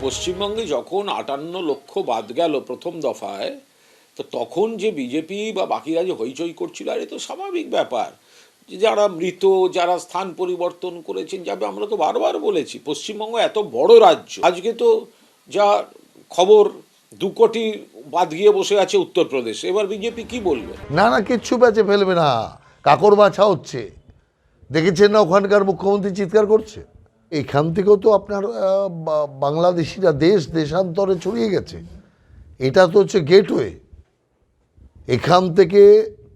পশ্চিমবঙ্গে যখন ৫৮ লক্ষ বাদ গেল প্রথম দফায়, তো তখন যে বিজেপি বা বাকিরা যে হইচই করছিল, আর এ তো স্বাভাবিক ব্যাপার। যারা মৃত, যারা স্থান পরিবর্তন করেছেন, যাবে, আমরা তো বারবার বলেছি পশ্চিমবঙ্গ এত বড় রাজ্য, আজকে তো যা খবর ২ কোটি বাদ গিয়ে বসে আছে উত্তরপ্রদেশ। এবার বিজেপি কি বলবে? না না, কিচ্ছু বেঁচে ফেলবে না, কাকর বাছা হচ্ছে। দেখেছেন না ওখানকার মুখ্যমন্ত্রী চিৎকার করছে। এইখান থেকেও তো আপনার বাংলাদেশিরা দেশান্তরে ছড়িয়ে গেছে। এটা তো হচ্ছে গেটওয়ে। এখান থেকে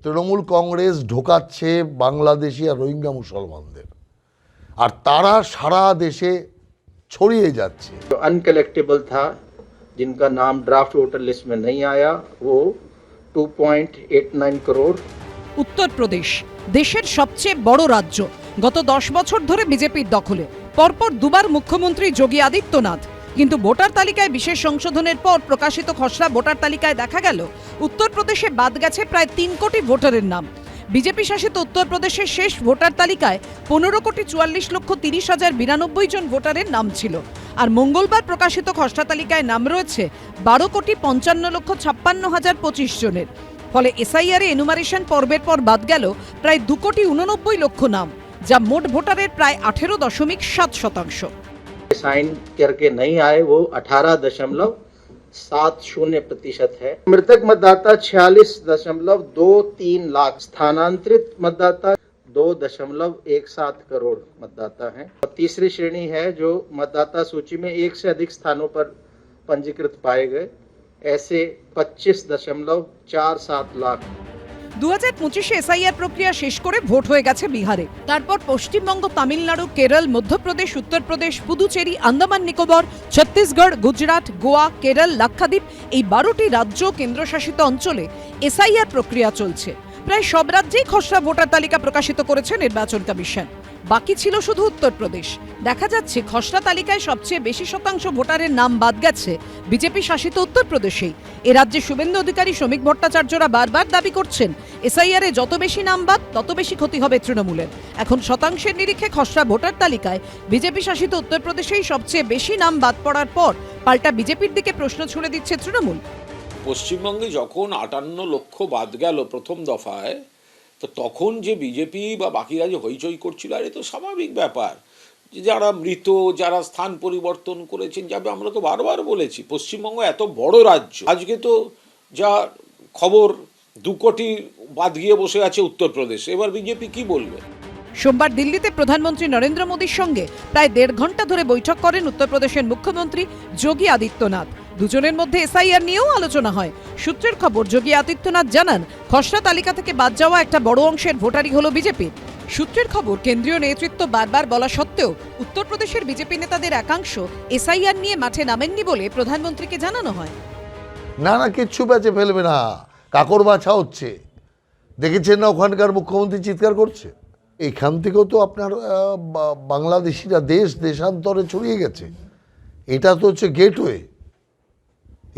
তৃণমূল কংগ্রেস ঢোকাচ্ছে বাংলাদেশি আর রোহিঙ্গা মুসলমানদের, আর তারা সারা দেশে ছড়িয়ে যাচ্ছে। जो अनकलेक्टेबल था, जिनका नाम ड्राफ्ट वोटर लिस्ट में नहीं आया, वो 2.89 करोड़। উত্তরপ্রদেশ দেশের সবচেয়ে বড় রাজ্য, গত 10 বছর ধরে বিজেপির দখলে। পরপর দুবার মুখ্যমন্ত্রী যোগী আদিত্যনাথ, কিন্তু ভোটার তালিকায় বিশেষ সংশোধনের পর প্রকাশিত খসড়া ভোটার তালিকায় দেখা গেল উত্তরপ্রদেশে বাদ গেছে প্রায় 3 কোটি ভোটারের নাম। বিজেপি শাসিত উত্তরপ্রদেশের শেষ ভোটার তালিকায় ১৫,৪৪,০৯২ জন ভোটারের নাম ছিল, আর মঙ্গলবার প্রকাশিত খসড়া তালিকায় নাম রয়েছে ১২,৫৫,৫৬,০২৫ জনের। ফলে এসআইআর এনুমারেশন পর্বের পর বাদ গেল প্রায় ২,৮৯,০০,০০০ নাম, যা মোট ভোটারের প্রায় ১৮.৭%। साइन करके नहीं आए वो 18.70% है। मृतक मतदाता 46.23 लाख, स्थानांतरित मतदाता 2.17 करोड़ मतदाता हैं। और तीसरी श्रेणी है जो मतदाता सूची में एक से अधिक स्थानों पर पंजीकृत पाए गए, ऐसे 25.47 लाख। 2025-এ এসআইআর প্রক্রিয়া শেষ করে ভোট হয়ে গেছে বিহারে, তারপর পশ্চিমবঙ্গ, তামিলনাড়ু, কেরল, মধ্যপ্রদেশ, উত্তরপ্রদেশ, পুদুচেরি, আন্দামান নিকোবর, ছত্তিশগড়, গুজরাট, গোয়া, কেরল, লাক্ষাদ্বীপ, এই 12টি রাজ্য কেন্দ্রশাসিত অঞ্চলে এসআইআর প্রক্রিয়া চলছে। প্রায় সব রাজ্যেই খসড়া ভোটার তালিকা প্রকাশিত করেছে নির্বাচন কমিশন। বাকি ছিল শুধু উত্তরপ্রদেশ। দেখা যাচ্ছে খসড়া তালিকায় সবচেয়ে বেশি শতাংশ ভোটারের নাম বাদ গেছে বিজেপি শাসিত উত্তরপ্রদেশেই। এ রাজ্যে শুভেন্দু অধিকারী, শ্রমিক ভট্টাচার্যরা বারবার দাবি করছেন এসআইআরে যত বেশি নাম বাদ তত বেশি ক্ষতি হবে তৃণমূলের। এখন শতাংশের নিরিখে খসড়া ভোটার তালিকায় বিজেপি শাসিত উত্তরপ্রদেশেই সবচেয়ে বেশি নাম বাদ পড়ার পর পাল্টা বিজেপির দিকে প্রশ্ন ছুড়ে দিচ্ছে তৃণমূল। পশ্চিমবঙ্গে যখন ৫৮ লক্ষ বাদ গেল প্রথম দফায়, তো তখন যে বিজেপি বা বাকিরা যে হইচই করছিল, আর এ তো স্বাভাবিক ব্যাপার। যারা মৃত, যারা স্থান পরিবর্তন করেছেন, যাবে, আমরা তো বারবার বলেছি পশ্চিমবঙ্গ এত বড় রাজ্য, আজকে তো যা খবর ২ কোটি বাদ গিয়ে বসে আছে উত্তরপ্রদেশ। এবার বিজেপি কি বলবে? সোমবার দিল্লিতে প্রধানমন্ত্রী নরেন্দ্র মোদীর সঙ্গে প্রায় ১.৫ ঘন্টা ধরে বৈঠক করেন উত্তরপ্রদেশের মুখ্যমন্ত্রী যোগী আদিত্যনাথ। দুজনের মধ্যে এসআইআর নিয়েও আলোচনা হয়। সূত্রের খবর, যোগী আদিত্যনাথ জানান, খসড়া তালিকা থেকে বাদ যাওয়া একটা বড় অংশের ভোটারই হলো বিজেপির। সূত্রের খবর, কেন্দ্রীয় নেতৃত্ব বারবার বলা সত্ত্বেও উত্তরপ্রদেশের বিজেপি নেতাদের একাংশ এসআইআর নিয়ে মাঠে নামেননি বলে প্রধানমন্ত্রীকে জানানো হয়। না না, কিচ্ছু বেঁচে ফেলবে না, কাকর বাছা হচ্ছে। দেখেছেন না ওখানকার মুখ্যমন্ত্রী চিৎকার করছে। এইখান থেকেও তো আপনার বাংলাদেশিরা দেশান্তরে ছড়িয়ে গেছে। এটা তো হচ্ছে গেটওয়ে।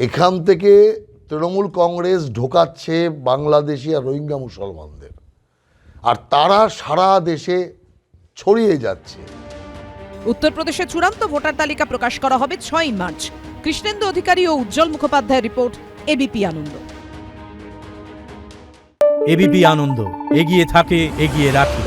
এখান থেকে তৃণমূল কংগ্রেস ঢোকাচ্ছে বাংলাদেশি আর রোহিঙ্গা মুসলমানদের, আর তারা সারা দেশে ছড়িয়ে যাচ্ছে। উত্তরপ্রদেশে চূড়ান্ত ভোটার তালিকা প্রকাশ করা হবে 6ই মার্চ। কৃষ্ণেন্দু অধিকারী ও উজ্জ্বল মুখোপাধ্যায়ের রিপোর্ট, এবিপি আনন্দ। এবিপি আনন্দ, এগিয়ে থাকে, এগিয়ে রাখে।